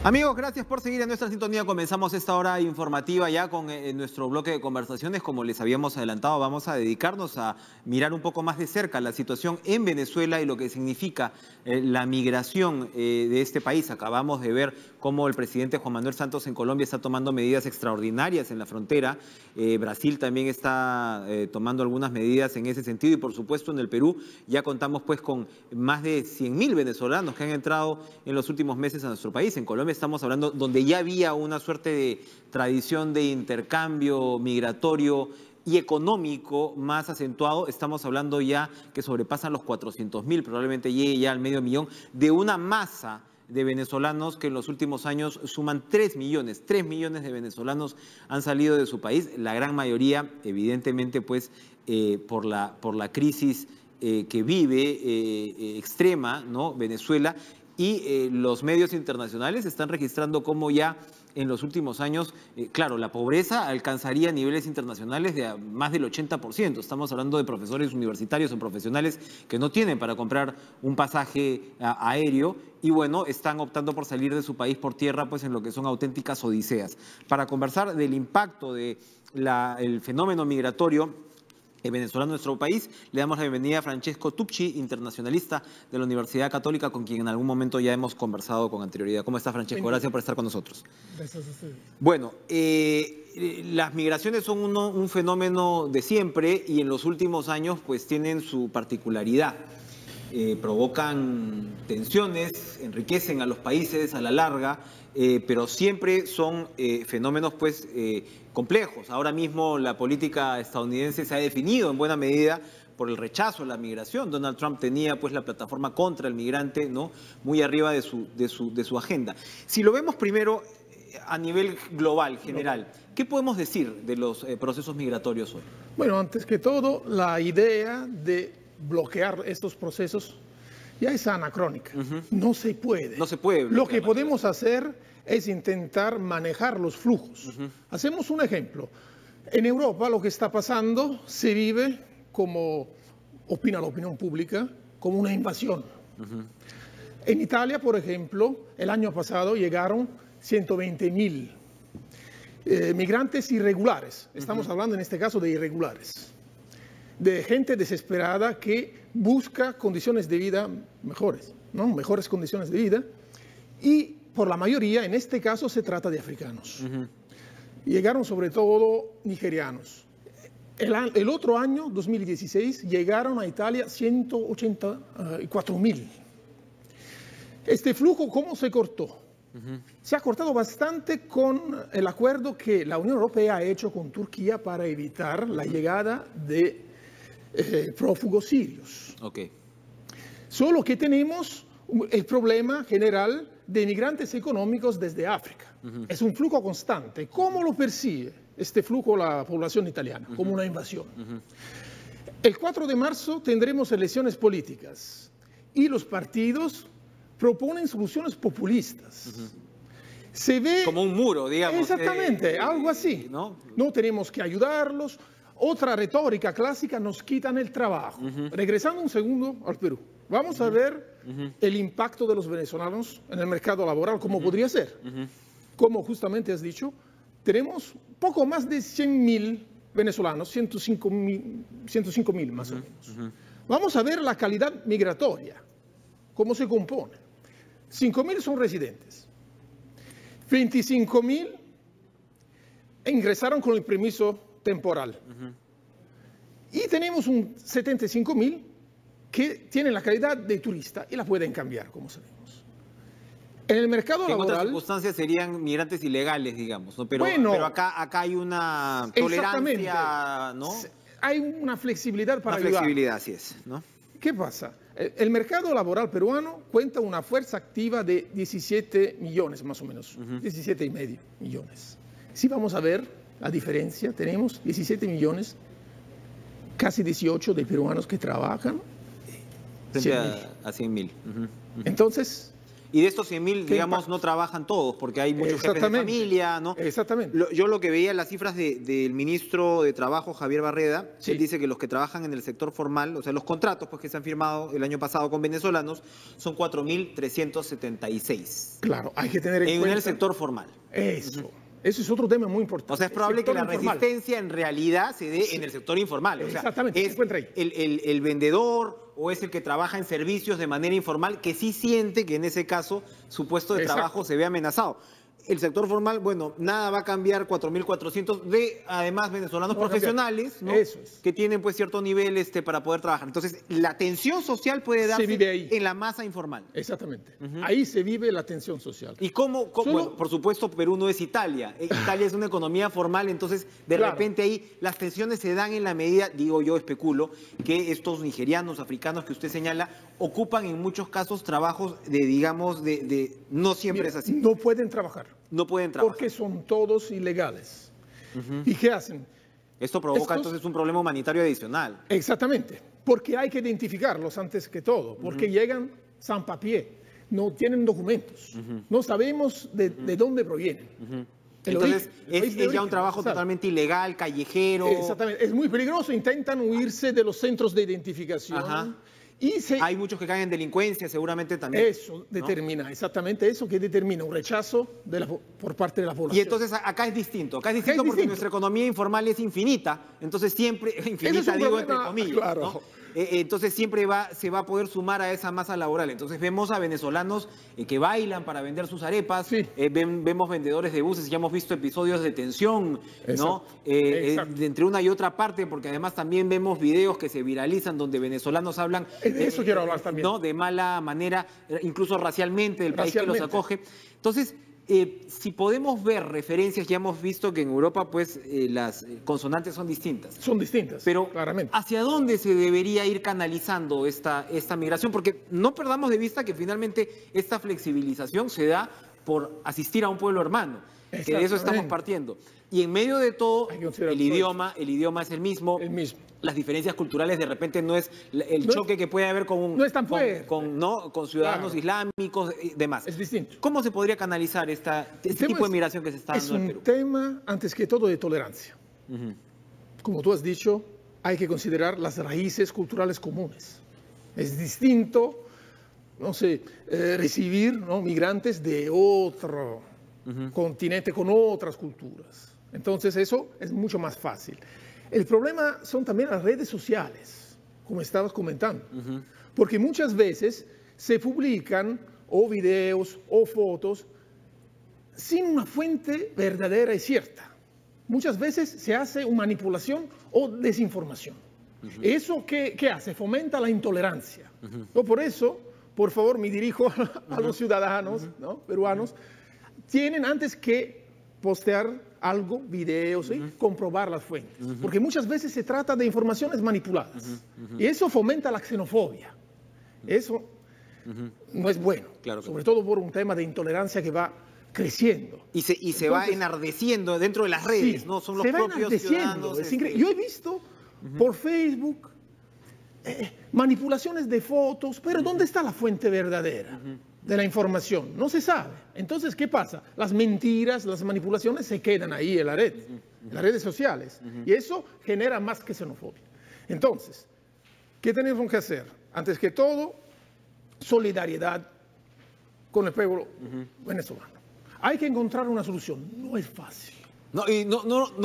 Amigos, gracias por seguir en nuestra sintonía. Comenzamos esta hora informativa ya con nuestro bloque de conversaciones. Como les habíamos adelantado, vamos a dedicarnos a mirar un poco más de cerca la situación en Venezuela y lo que significa la migración de este país. Acabamos de ver cómo el presidente Juan Manuel Santos en Colombia está tomando medidas extraordinarias en la frontera. Brasil también está tomando algunas medidas en ese sentido y por supuesto en el Perú ya contamos pues con más de 100.000 venezolanos que han entrado en los últimos meses a nuestro país. En Colombia estamos hablando donde ya había una suerte de tradición de intercambio migratorio y económico más acentuado. Estamos hablando ya que sobrepasan los 400.000, probablemente llegue ya al 500.000 de una masa de venezolanos que en los últimos años suman 3 millones. 3 millones de venezolanos han salido de su país, la gran mayoría evidentemente pues por la crisis que vive extrema, ¿no? Venezuela. Y los medios internacionales están registrando cómo ya en los últimos años, claro, la pobreza alcanzaría niveles internacionales de más del 80%. Estamos hablando de profesores universitarios o profesionales que no tienen para comprar un pasaje aéreo y bueno, están optando por salir de su país por tierra, pues en lo que son auténticas odiseas. Para conversar del impacto del fenómeno migratorio venezolano en nuestro país, le damos la bienvenida a Francesco Tucci, internacionalista de la Universidad Católica, con quien en algún momento ya hemos conversado con anterioridad. ¿Cómo está, Francesco? Gracias por estar con nosotros. Gracias a ustedes. Bueno, las migraciones son un fenómeno de siempre y en los últimos años pues tienen su particularidad. Provocan tensiones, enriquecen a los países a la larga, pero siempre son fenómenos pues complejos. Ahora mismo la política estadounidense se ha definido en buena medida por el rechazo a la migración. Donald Trump tenía pues la plataforma contra el migrante, ¿no?, muy arriba de su agenda. Si lo vemos primero a nivel global, general, ¿qué podemos decir de los procesos migratorios hoy? Bueno, antes que todo, la idea de bloquear estos procesos ya es anacrónica. No se puede. No se puede. Lo que podemos hacer es intentar manejar los flujos. Hacemos un ejemplo. En Europa lo que está pasando se vive como, opina la opinión pública, como una invasión. En Italia, por ejemplo, el año pasado llegaron 120.000 migrantes irregulares. Estamos hablando en este caso de irregulares. De gente desesperada que busca condiciones de vida mejores, ¿no? Mejores condiciones de vida. Y por la mayoría, en este caso, se trata de africanos. Llegaron sobre todo nigerianos. El otro año, 2016, llegaron a Italia 184.000. Este flujo, ¿cómo se cortó? Se ha cortado bastante con el acuerdo que la Unión Europea ha hecho con Turquía para evitar la llegada de prófugos sirios. Solo que tenemos el problema general de migrantes económicos desde África. Es un flujo constante. ¿Cómo lo percibe este flujo la población italiana? Como una invasión. El 4 de marzo tendremos elecciones políticas y los partidos proponen soluciones populistas. Se ve como un muro, digamos. Exactamente, algo así. No tenemos que ayudarlos. Otra retórica clásica, nos quitan el trabajo. Regresando un segundo al Perú, vamos a ver el impacto de los venezolanos en el mercado laboral, cómo podría ser. Como justamente has dicho, tenemos poco más de 100.000 venezolanos, 105.000 más o menos. Vamos a ver la calidad migratoria, cómo se compone. 5.000 son residentes. 25.000 ingresaron con el permiso temporal. Y tenemos un 75.000 que tienen la calidad de turista y la pueden cambiar, como sabemos. En el mercado laboral... En otras circunstancias serían migrantes ilegales, digamos, ¿no? Pero acá hay una tolerancia, ¿no? Hay una flexibilidad para ayudar. Una flexibilidad, así es, ¿no? ¿Qué pasa? El mercado laboral peruano cuenta una fuerza activa de 17 millones, más o menos, 17,5 millones. Si vamos a ver la diferencia, tenemos 17 millones, casi 18 de peruanos que trabajan. Frente a 100.000. Entonces... Y de estos 100.000, digamos, no trabajan todos, porque hay muchos jefes de familia, ¿no? Exactamente. Yo lo que veía las cifras del ministro de Trabajo, Javier Barreda, Sí. él dice que los que trabajan en el sector formal, o sea, los contratos pues, que se han firmado el año pasado con venezolanos, son 4.376. Claro, hay que tener en En cuenta... el sector formal. Eso. Eso es otro tema muy importante. O sea, es probable que la resistencia en realidad se dé en el sector informal. O sea, exactamente, se es encuentra ahí. el vendedor o es el que trabaja en servicios de manera informal que sí siente que en ese caso su puesto de Exacto. trabajo se ve amenazado. El sector formal, bueno, nada va a cambiar, 4.400 de, además, venezolanos No va a cambiar. profesionales, ¿no? Eso es. Que tienen pues cierto nivel para poder trabajar. Entonces, la tensión social puede darse vive ahí. en la masa informal. Exactamente. Ahí se vive la tensión social. ¿Y cómo? Solo- Bueno, por supuesto, Perú no es Italia. Italia es una economía formal, entonces de Claro. repente ahí las tensiones se dan en la medida, digo yo, especulo, que estos nigerianos, africanos que usted señala, ocupan en muchos casos trabajos digamos, no siempre Mira, es así. no pueden trabajar No pueden trabajar. porque son todos ilegales. ¿Y qué hacen? Esto provoca estos- entonces un problema humanitario adicional. Exactamente, porque hay que identificarlos antes que todo, porque llegan sans papier, no tienen documentos, no sabemos de dónde provienen. El Entonces, origen, el país de es ya un origen, trabajo ¿sabe? totalmente ilegal, callejero. Exactamente, es muy peligroso, intentan huirse de los centros de identificación. Ajá. Y Hay muchos que caen en delincuencia, seguramente también. eso determina, exactamente eso que determina un rechazo por parte de la población. Y entonces acá es distinto porque distinto. nuestra economía informal es infinita, entonces siempre, infinita un digo entre problema, comillas, claro. ¿no? Entonces siempre se va a poder sumar a esa masa laboral. Entonces vemos a venezolanos que bailan para vender sus arepas, Sí. Vemos vendedores de buses, ya hemos visto episodios de tensión, ¿no? Exacto. Entre una y otra parte, porque además también vemos videos que se viralizan donde venezolanos hablan De eso quiero hablar también. ¿no? De mala manera, incluso racialmente, del país que los Racialmente. acoge. Entonces, si podemos ver referencias, ya hemos visto que en Europa pues las consonantes son distintas. Son distintas, Pero, claramente. ¿hacia dónde se debería ir canalizando esta migración? Porque no perdamos de vista que finalmente esta flexibilización se da por asistir a un pueblo hermano, que de eso estamos Exactamente. partiendo. Y en medio de todo, Hay que considerar el todo idioma es el mismo. El mismo. Las diferencias culturales de repente no es el No es- choque que puede haber con, no es tan con, fuerte. con ciudadanos Claro. islámicos y demás. Es distinto. ¿Cómo se podría canalizar este tema tipo de es- migración que se está Es dando en un Perú? tema, antes que todo, de tolerancia. Como tú has dicho, hay que considerar las raíces culturales comunes. Es distinto, no sé, recibir, ¿no?, migrantes de otro continente con otras culturas. Entonces eso es mucho más fácil. El problema son también las redes sociales, como estabas comentando, porque muchas veces se publican o videos o fotos sin una fuente verdadera y cierta. Muchas veces se hace una manipulación o desinformación. ¿Eso qué hace? Fomenta la intolerancia. ¿No? Por eso, por favor, me dirijo a los ciudadanos, ¿no?, peruanos, tienen antes que postear algo, videos, ¿sí?, comprobar las fuentes. Porque muchas veces se trata de informaciones manipuladas. Y eso fomenta la xenofobia. Eso no es bueno, Claro. sobre todo por un tema de intolerancia que va creciendo. Y se va enardeciendo dentro de las redes, Sí, ¿no? Son los se va propios enardeciendo, ciudadanos. es increíble. Yo he visto por Facebook manipulaciones de fotos, pero ¿dónde está la fuente verdadera de la información? No se sabe. Entonces, ¿qué pasa? Las mentiras, las manipulaciones se quedan ahí en la red, en las redes sociales. Y eso genera más que xenofobia. Entonces, ¿qué tenemos que hacer? Antes que todo, solidaridad con el pueblo venezolano. Hay que encontrar una solución. No es fácil. No, y no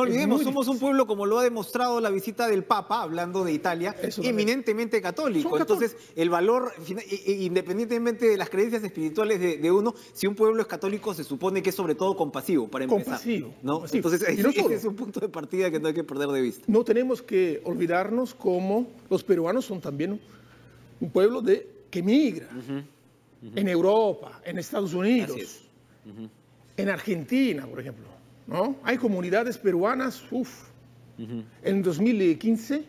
olvidemos, muy somos un pueblo, como lo ha demostrado la visita del Papa, hablando de Italia, Eso también. eminentemente católico. Son Entonces, el valor, independientemente de las creencias espirituales de uno, si un pueblo es católico, se supone que es sobre todo compasivo, para empezar. Compasivo, ¿no? compasivo. Entonces, Y no ese solo. es un punto de partida que no hay que perder de vista. No tenemos que olvidarnos como los peruanos son también un pueblo que migra en Europa, en Estados Unidos, Así es. en Argentina, por ejemplo, ¿no? Hay comunidades peruanas, en 2015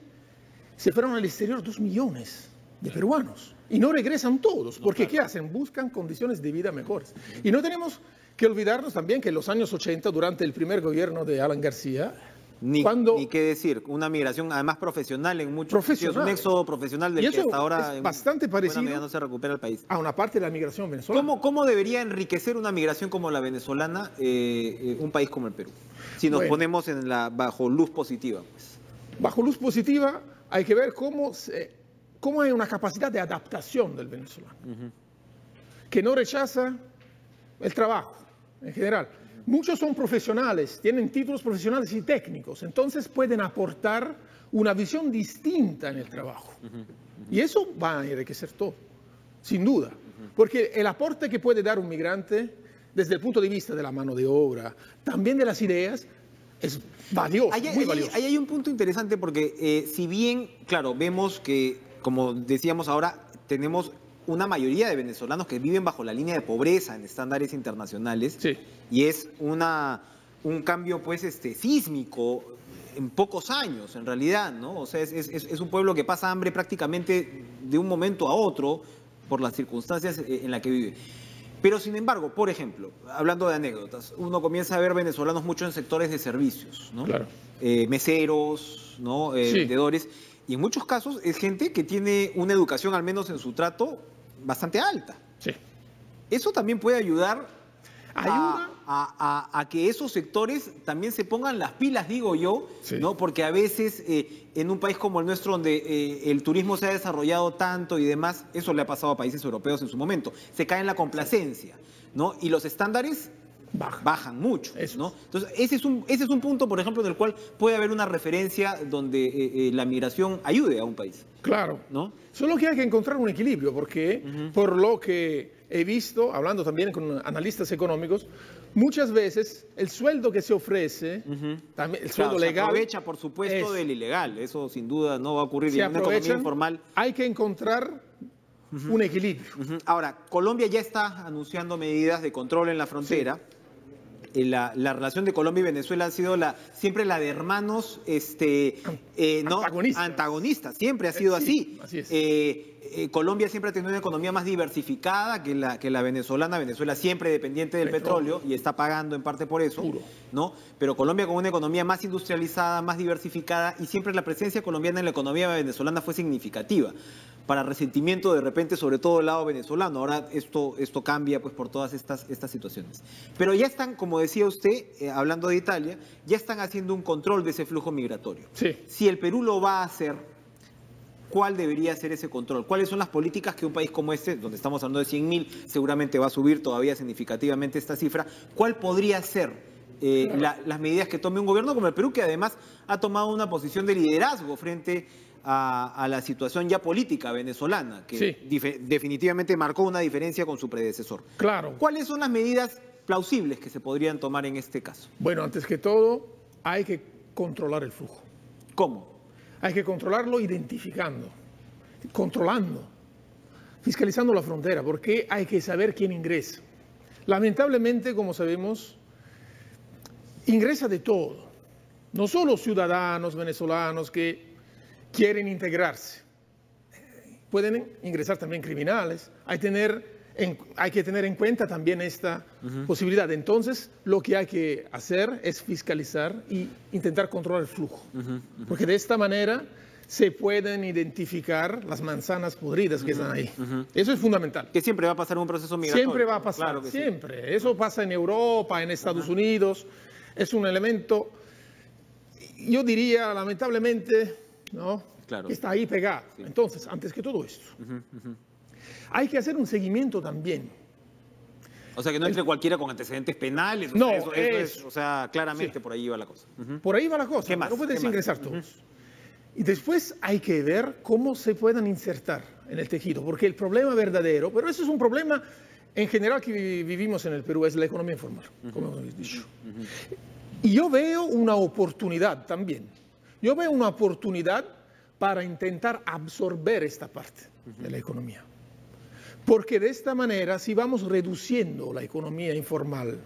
se fueron al exterior 2 millones de peruanos y no regresan todos, porque ¿qué hacen? Buscan condiciones de vida mejores. Y no tenemos que olvidarnos también que en los años 80, durante el primer gobierno de Alan García, Ni qué decir, una migración además profesional en muchos sitios, un éxodo profesional del que hasta ahora es bastante parecido no se recupera el país. A una parte de la migración venezolana. ¿Cómo debería enriquecer una migración como la venezolana un país como el Perú? Si nos ponemos bajo luz positiva. Pues. Bajo luz positiva hay que ver cómo hay una capacidad de adaptación del venezolano, que no rechaza el trabajo en general. Muchos son profesionales, tienen títulos profesionales y técnicos, entonces pueden aportar una visión distinta en el trabajo. Y eso va a enriquecer todo, sin duda. Porque el aporte que puede dar un migrante, desde el punto de vista de la mano de obra, también de las ideas, es valioso, muy valioso. Ahí hay un punto interesante porque si bien, claro, vemos que, como decíamos ahora, tenemos una mayoría de venezolanos que viven bajo la línea de pobreza en estándares internacionales, sí. Y es un cambio pues sísmico en pocos años, en realidad, ¿no? O sea, es un pueblo que pasa hambre prácticamente de un momento a otro por las circunstancias en las que vive. Pero sin embargo, por ejemplo, hablando de anécdotas, uno comienza a ver venezolanos mucho en sectores de servicios, ¿no? Claro. Meseros, ¿no? Vendedores, y en muchos casos es gente que tiene una educación, al menos en su trato, bastante alta. Sí. Eso también puede ayudar a que esos sectores también se pongan las pilas, digo yo, sí. ¿No? Porque a veces en un país como el nuestro, donde el turismo se ha desarrollado tanto y demás, eso le ha pasado a países europeos en su momento, se cae en la complacencia, ¿no? Y los estándares bajan mucho, ¿no? Entonces, ese es un punto, por ejemplo, en el cual puede haber una referencia donde la migración ayude a un país. Claro, ¿no? Solo que hay que encontrar un equilibrio, porque por lo que he visto, hablando también con analistas económicos, muchas veces el sueldo que se ofrece, también el sueldo legal, se aprovecha, por supuesto, del ilegal. Eso sin duda no va a ocurrir en una economía informal. Hay que encontrar un equilibrio. Ahora, Colombia ya está anunciando medidas de control en la frontera. Sí. La relación de Colombia y Venezuela ha sido siempre la de hermanos antagonistas, siempre ha sido así. Así es. Colombia siempre ha tenido una economía más diversificada que la venezolana. Venezuela siempre dependiente del petróleo y está pagando en parte por eso, ¿no? Pero Colombia con una economía más industrializada, más diversificada, y siempre la presencia colombiana en la economía venezolana fue significativa, para resentimiento de repente sobre todo el lado venezolano. Ahora esto cambia pues por todas estas situaciones. Pero ya están, como decía usted, hablando de Italia, ya están haciendo un control de ese flujo migratorio. Sí. Si el Perú lo va a hacer, ¿cuál debería ser ese control? ¿Cuáles son las políticas que un país como este, donde estamos hablando de 100.000, seguramente va a subir todavía significativamente esta cifra, cuál podría ser las medidas que tome un gobierno como el Perú, que además ha tomado una posición de liderazgo frente a la situación ya política venezolana, que definitivamente marcó una diferencia con su predecesor? Claro. ¿Cuáles son las medidas plausibles que se podrían tomar en este caso? Bueno, antes que todo, hay que controlar el flujo. ¿Cómo? Hay que controlarlo identificando, controlando, fiscalizando la frontera, porque hay que saber quién ingresa. Lamentablemente, como sabemos, ingresa de todo. No solo ciudadanos venezolanos que quieren integrarse. Pueden ingresar también criminales. Hay que tener en cuenta también esta posibilidad. Entonces, lo que hay que hacer es fiscalizar y intentar controlar el flujo. Porque de esta manera se pueden identificar las manzanas podridas que están ahí. Eso es fundamental. Que siempre va a pasar un proceso migratorio. Siempre va a pasar, claro, siempre. Sí. Eso pasa en Europa, en Estados Unidos. Es un elemento, yo diría, lamentablemente, ¿no? Claro. Que está ahí pegado. Sí. Entonces, antes que todo esto, hay que hacer un seguimiento también. O sea, que no entre cualquiera con antecedentes penales. No, eso es, o sea, claramente por ahí va la cosa. Por ahí va la cosa. ¿Qué más? No puedes ingresar todos. Y después hay que ver cómo se puedan insertar en el tejido, porque el problema verdadero, pero eso es un problema en general que vivimos en el Perú, es la economía informal, como hemos dicho. Y yo veo una oportunidad también. Yo veo una oportunidad para intentar absorber esta parte de la economía. Porque de esta manera, si vamos reduciendo la economía informal,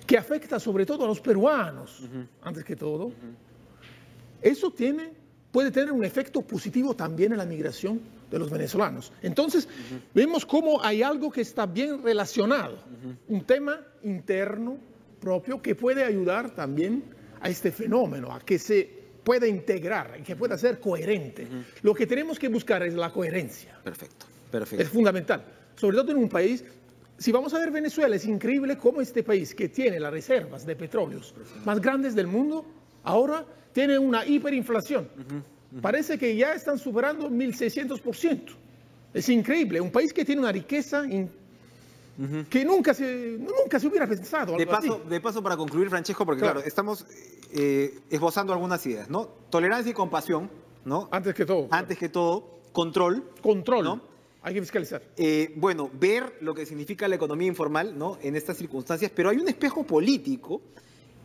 que afecta sobre todo a los peruanos, antes que todo, eso puede tener un efecto positivo también en la migración de los venezolanos. Entonces, vemos cómo hay algo que está bien relacionado, un tema interno propio que puede ayudar también a este fenómeno, a que se pueda integrar y que pueda ser coherente. Lo que tenemos que buscar es la coherencia. Perfecto, perfecto. Es fundamental, sobre todo en un país. Si vamos a ver Venezuela, es increíble cómo este país, que tiene las reservas de petróleos más grandes del mundo, ahora tiene una hiperinflación. Parece que ya están superando 1.600%. Es increíble, un país que tiene una riqueza que nunca se hubiera pensado. De paso, para concluir, Francesco, porque claro, estamos esbozando algunas ideas, ¿no? Tolerancia y compasión, ¿no? Antes que todo. Antes que todo, control. Control, ¿no? Hay que fiscalizar. Bueno, ver lo que significa la economía informal, ¿no? En estas circunstancias, pero hay un espejo político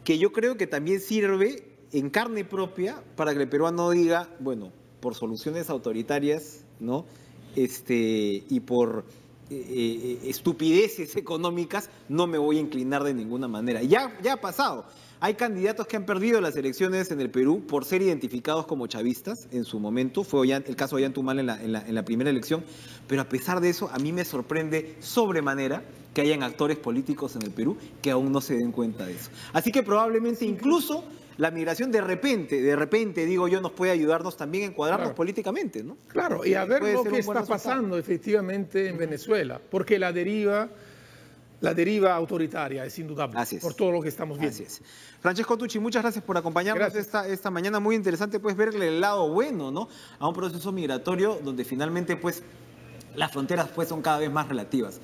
que yo creo que también sirve en carne propia para que el peruano diga, bueno, por soluciones autoritarias, ¿no? Y por estupideces económicas no me voy a inclinar de ninguna manera. Ya ha pasado. Hay candidatos que han perdido las elecciones en el Perú por ser identificados como chavistas en su momento. Fue el caso de Ollantumala en la primera elección. Pero a pesar de eso, a mí me sorprende sobremanera que hayan actores políticos en el Perú que aún no se den cuenta de eso. Así que probablemente incluso la migración de repente, digo yo, nos puede ayudarnos también a encuadrarnos políticamente, ¿no? Claro, y a ver lo que está pasando efectivamente en Venezuela, porque la deriva autoritaria es indudable, por todo lo que estamos viendo. Así es. Francesco Tucci, muchas gracias por acompañarnos esta mañana. Muy interesante, pues, verle el lado bueno, ¿no? A un proceso migratorio donde finalmente, pues, las fronteras, pues, son cada vez más relativas.